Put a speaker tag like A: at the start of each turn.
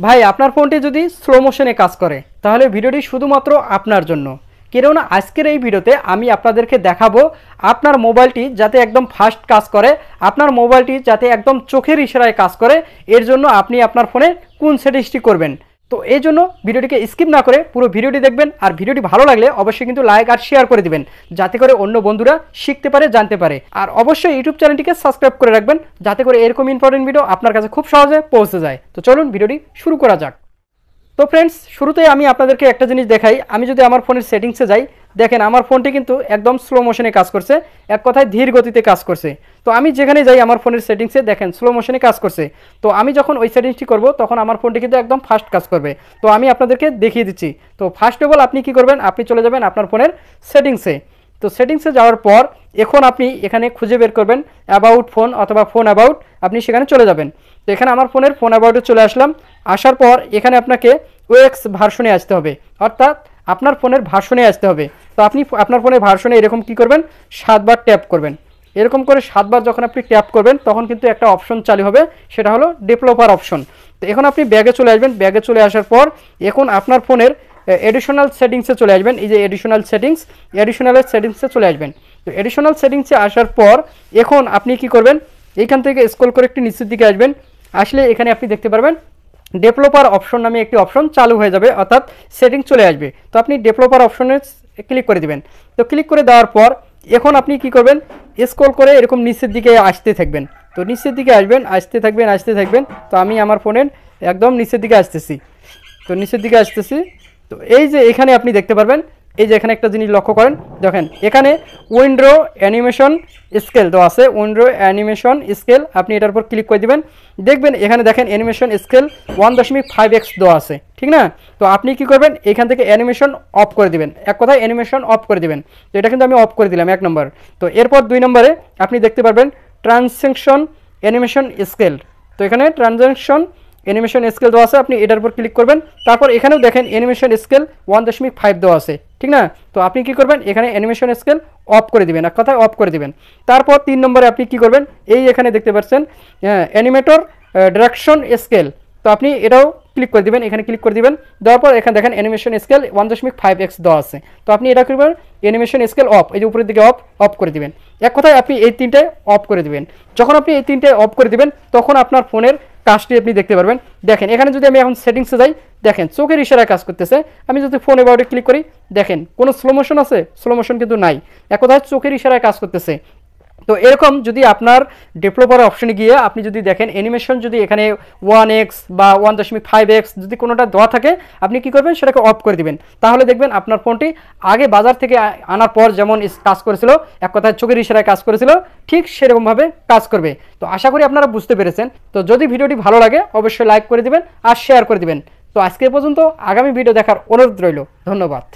A: ভাই আপনার ফোনটি যদি স্লো মোশনে কাজ করে তাহলে ভিডিওটি শুধুমাত্র আপনার জন্য। কেননা আজকের এই ভিডিওতে আমি আপনাদেরকে দেখাবো আপনার মোবাইলটি যাতে একদম ফাস্ট কাজ করে, আপনার মোবাইলটি যাতে একদম চোখের ইশারায় কাজ করে। এর জন্য আপনি আপনার ফোনে কোন সেটিংসটি করবেন। তো এই জন্য ভিডিওটিকে স্কিপ না করে পুরো ভিডিওটি দেখবেন। আর ভিডিওটি ভালো লাগলে অবশ্যই কিন্তু লাইক আর শেয়ার করে দিবেন, যাতে করে অন্য বন্ধুরা শিখতে পারে, জানতে পারে। আর অবশ্যই ইউটিউব চ্যানেলটিকে সাবস্ক্রাইব করে রাখবেন, যাতে করে এরকম ইম্পর্টেন্ট ভিডিও আপনার কাছে খুব সহজে পৌঁছে যায়। তো চলুন ভিডিওটি শুরু করা যাক। তো ফ্রেন্ডস, শুরুতেই আমি আপনাদেরকে একটা জিনিস দেখাই। আমি যদি আমার ফোনের সেটিংসে যাই, দেখেন আমার ফোনটি কিন্তু একদম স্লো মোশনে কাজ করছে, এক কথায় ধীর গতিতে কাজ করছে। তো আমি যেখানে যাই আমার ফোনের সেটিংসে দেখেন স্লো মোশনে কাজ করছে। তো আমি যখন ওই সেটিংসটি করব তখন আমার ফোনটি কিন্তু একদম ফাস্ট কাজ করবে। তো আমি আপনাদেরকে দেখিয়ে দিচ্ছি। তো ফার্স্ট অফ অল আপনি কি করবেন, আপনি চলে যাবেন আপনার ফোনের সেটিংসে। তো সেটিংসে যাওয়ার পর এখন আপনি এখানে খুঁজে বের করবেন অ্যাবাউট ফোন অথবা ফোন অ্যাবাউট, আপনি সেখানে চলে যাবেন। তো এখানে আমার ফোনের ফোন অ্যাবাউটে চলে আসলাম। আসার পর এখানে আপনাকে ওএক্স ভার্সনে আসতে হবে, অর্থাৎ আপনার ফোনের ভার্সনে আসতে হবে। তো আপনি আপনার ফোনের ভার্সনে এরকম কি করবেন, 7 বার ট্যাপ করবেন। এরকম করে 7 বার যখন আপনি ট্যাপ করবেন তখন কিন্তু একটা অপশন চালু হবে, সেটা হলো ডেভেলপার অপশন। তো এখন আপনি ব্যাগে চলে আসবেন। ব্যাগে চলে আসার পর এখন আপনার ফোনের এডিশনাল সেটিংসে চলে আসবেন। এই যে এডিশনাল সেটিংসে চলে আসবেন। তো এডিশনাল সেটিংসে আসার পর এখন আপনি কি করবেন, এইখান থেকে স্ক্রল করে একটু নিচের দিকে আসবেন। আসলে এখানে আপনি দেখতে পারবেন ডেভেলপার অপশন নামে একটি অপশন চালু হয়ে যাবে, অর্থাৎ সেটিংস চলে আসবে। তো আপনি ডেভেলপার অপশনে ক্লিক করে দিবেন। তো ক্লিক করে দেওয়ার পর এখন আপনি কি করবেন, স্ক্রল করে এরকম নিচের দিকে আসতে থাকবেন। তো নিচের দিকে আসবেন, আসতে থাকবেন। তো আমি আমার ফোনের একদম নিচের দিকে আসতেছি। তো এই যে এখানে আপনি দেখতে পারবেন, এই যে এখানে একটা জিনিস লক্ষ্য করেন, দেখেন এখানে উইন্ডো অ্যানিমেশন স্কেল দেওয়া আছে। উইন্ডো অ্যানিমেশন স্কেল আপনি এটার উপর ক্লিক করে দিবেন। দেখবেন এখানে দেখেন অ্যানিমেশন স্কেল 1.5x দেওয়া আছে, ঠিক না? তো আপনি কি করবেন, এখান থেকে অ্যানিমেশন অফ করে দিবেন, এক কথায় অ্যানিমেশন অফ করে দিবেন। তো এটা কিন্তু আমি অফ করে দিলাম 1 নম্বর। তো এরপর 2 নম্বরে আপনি দেখতে পারবেন ট্রানজ্যাকশন অ্যানিমেশন স্কেল। তো এখানে ট্রানজ্যাকশন অ্যানিমেশন স্কেল দেওয়া আছে, আপনি এটার উপর ক্লিক করবেন। তারপর এখানেও দেখেন অ্যানিমেশন স্কেল 1.5 দেওয়া আছে, ঠিক না? তো আপনি কি করবেন, এখানে অ্যানিমেশন স্কেল অফ করে দিবেন, এক কথায় অফ করে দিবেন। তারপর 3 নম্বরে আপনি কি করবেন, এই এখানে দেখতে পাচ্ছেন অ্যানিমেটর ডিরেকশন স্কেল। তো আপনি এটাও ক্লিক করে দিবেন, এখানে ক্লিক করে দিবেন। দেওয়ার পর এখানে দেখেন অ্যানিমেশন স্কেল 1.5x দেওয়া আছে। তো আপনি এটা করবেন অ্যানিমেশন স্কেল অফ, এই যে উপরের দিকে অফ করে দিবেন। এক কথায় আপনি এই 3টায় অফ করে দিবেন। যখন আপনি এই 3টায় অফ করে দিবেন তখন আপনার ফোনের কাজটি আপনি দেখতে পারবেন। দেখেন এখানে যদি আমি এখন সেটিংসে যাই, দেখেন চোখের ইশারায় কাজ করতেছে। আমি যদি ফোন অ্যাবাউটে ক্লিক করি, দেখেন কোনো স্লো মোশন আছে, স্লো মোশন কিন্তু নাই, এক কথায় চোখের ইশারায় কাজ করতেছে। তো এরকম যদি আপনার ডেভেলপার অপশনে গিয়ে আপনি যদি দেখেন অ্যানিমেশন যদি এখানে 1x বা 1.5x যদি কোনোটা দেওয়া থাকে, আপনি কি করবেন, সেটাকে অফ করে দিবেন। তাহলে দেখবেন আপনার ফোনটি আগে বাজার থেকে আনার পর যেমন কাজ করেছিল, এক কথায় চোখের ইশারায় কাজ করেছিল, ঠিক সেরকমভাবে কাজ করবে। তো আশা করি আপনারা বুঝতে পেরেছেন। তো যদি ভিডিওটি ভালো লাগে অবশ্যই লাইক করে দিবেন আর শেয়ার করে দিবেন। তো আজকে পর্যন্ত, আগামী ভিডিও দেখার অনুরোধ রইল। ধন্যবাদ।